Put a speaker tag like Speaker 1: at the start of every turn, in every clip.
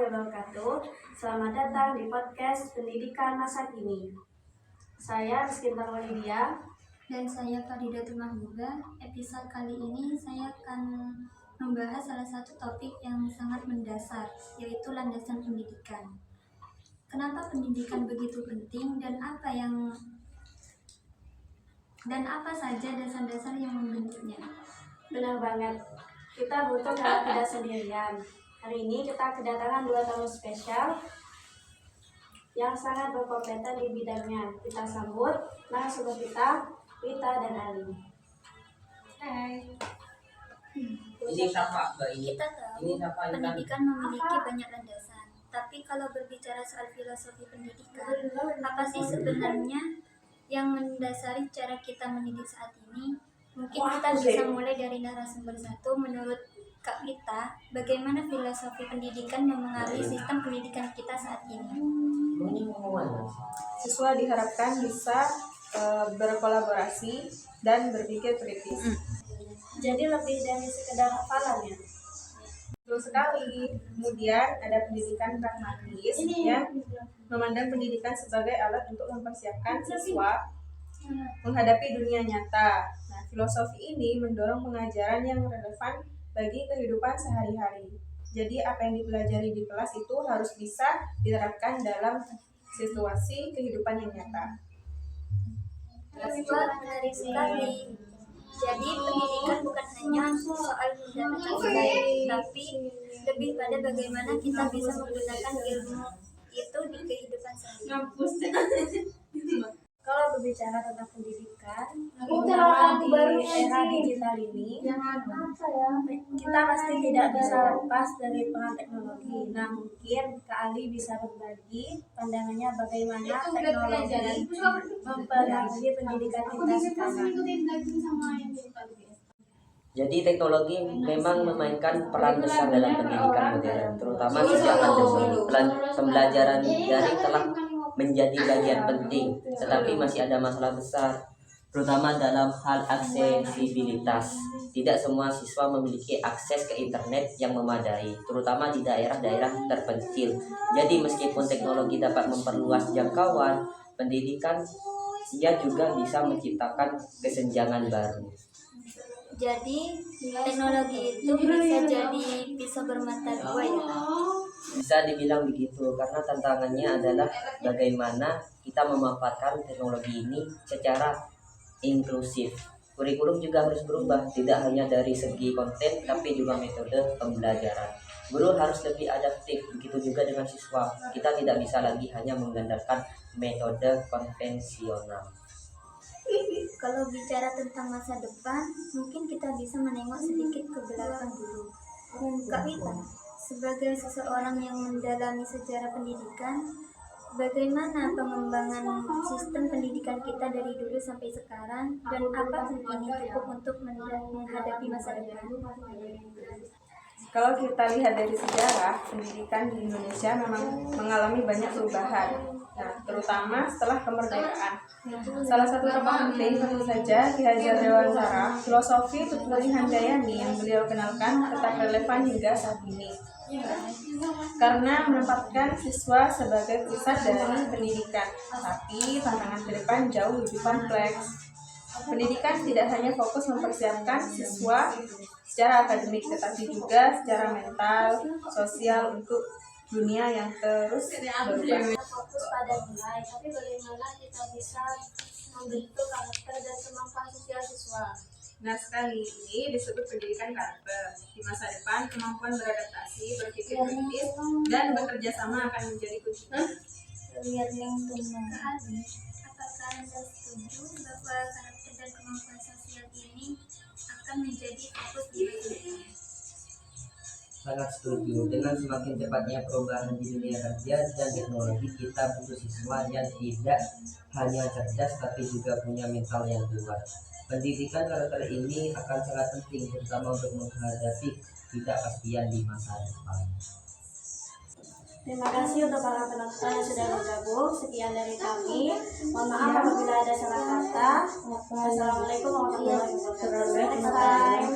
Speaker 1: wabarakatuh. Selamat datang di podcast Pendidikan Masa Kini. Saya Rizky Tarwalidia
Speaker 2: dan saya Faridatul Mahbuba. Episode kali ini saya akan membahas salah satu topik yang sangat mendasar, yaitu landasan pendidikan. Kenapa pendidikan begitu penting dan apa saja dasar-dasar yang membentuknya?
Speaker 1: Benar banget, kita butuh kalau tidak sendirian. Hari ini kita kedatangan 2 tamu spesial yang sangat berkompeten di bidangnya. Kita sambut narasumber kita, Rita dan Ali.
Speaker 2: Hai.
Speaker 3: Ini siapa Mbak ini?
Speaker 2: Kita tahu
Speaker 3: Ini siapa ini?
Speaker 2: pendidikan memiliki banyak landasan. Tapi kalau berbicara soal filosofi pendidikan, apa sih sebenarnya yang mendasari cara kita mendidik saat ini? Mungkin kita bisa mulai dari narasumber satu. Menurut Kak Rita, bagaimana filosofi pendidikan memengaruhi sistem pendidikan kita saat ini?
Speaker 4: Siswa diharapkan bisa berkolaborasi dan berpikir kritis.
Speaker 1: Jadi lebih dari sekedar hafalan ya.
Speaker 4: Betul sekali. Kemudian ada pendidikan pragmatis yang memandang pendidikan sebagai alat untuk mempersiapkan siswa menghadapi dunia nyata. Nah, filosofi ini mendorong pengajaran yang relevan bagi kehidupan sehari-hari. Jadi apa yang dipelajari di kelas itu harus bisa diterapkan dalam situasi kehidupan yang nyata.
Speaker 2: Menarik sekali. Jadi pendidikan bukan hanya soal mendapatkan nilai, tapi lebih pada bagaimana kita bisa menggunakan ilmu itu di kehidupan sehari-hari.
Speaker 1: Kalau berbicara tentang pendidikan, terutama di era digital ini, kita pasti tidak bisa lepas dari peran teknologi. Nah, mungkin Kak Ali bisa berbagi pandangannya bagaimana teknologi mempengaruhi pendidikan kita sekarang.
Speaker 3: Jadi teknologi memang memainkan peran besar dalam pendidikan modern, terutama sejak pandemi. Pembelajaran daring telah menjadi bagian penting, tetapi masih ada masalah besar, terutama dalam hal aksesibilitas. Tidak semua siswa memiliki akses ke internet yang memadai, terutama di daerah-daerah terpencil. Jadi meskipun teknologi dapat memperluas jangkauan pendidikan, ia juga bisa menciptakan kesenjangan baru.
Speaker 2: Jadi teknologi itu bisa jadi pisau bermata dua ya?
Speaker 3: Bisa dibilang begitu, karena tantangannya adalah bagaimana kita memanfaatkan teknologi ini secara inklusif. Kurikulum juga harus berubah, tidak hanya dari segi konten, tapi juga metode pembelajaran. Guru harus lebih adaptif, begitu juga dengan siswa. Kita tidak bisa lagi hanya mengandalkan metode konvensional.
Speaker 2: Kalau bicara tentang masa depan, mungkin kita bisa menengok sedikit ke belakang dulu. Kak Rita, sebagai seseorang yang mendalami sejarah pendidikan, bagaimana pengembangan sistem pendidikan kita dari dulu sampai sekarang, dan apa ini cukup untuk menghadapi masa depan?
Speaker 4: Kalau kita lihat dari sejarah, pendidikan di Indonesia memang mengalami banyak perubahan. Nah, terutama setelah kemerdekaan. Salah satu tokoh penting tentu saja Ki Hajar Dewantara. Filosofi Tutmuli Handayani yang beliau kenalkan tetap relevan hingga saat ini. Karena menempatkan siswa sebagai pusat dari pendidikan, tapi tantangan ke depan jauh lebih kompleks. Pendidikan tidak hanya fokus mempersiapkan siswa secara akademik, tetapi juga secara mental, sosial untuk dunia yang terus berubah.
Speaker 1: Fokus pada nilai, tapi bagaimana kita bisa membentuk karakter dan kemampuan sosial siswa?
Speaker 4: Nah, sekali ini disebut pendidikan karakter. Di masa depan, kemampuan beradaptasi, berpikir kritis, dan bekerja sama akan menjadi kunci.
Speaker 2: Learning to know. Apakah Anda setuju bahwa karakter dan kemampuan sosial ini akan menjadi fokus di masa depan?
Speaker 3: Sangat setuju. Dengan semakin cepatnya perubahan di dunia kerja dan teknologi, kita butuh siswa yang tidak hanya cerdas tapi juga punya mental yang kuat. Pendidikan karakter ini akan sangat penting, terutama untuk menghadapi ketidakpastian di masa depan.
Speaker 1: Terima kasih untuk para penonton yang sudah bergabung. Sekian dari kami. Mohon maaf apabila ada salah kata. Wassalamualaikum warahmatullahi wabarakatuh. Next time.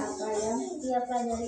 Speaker 2: Iya, pelajari.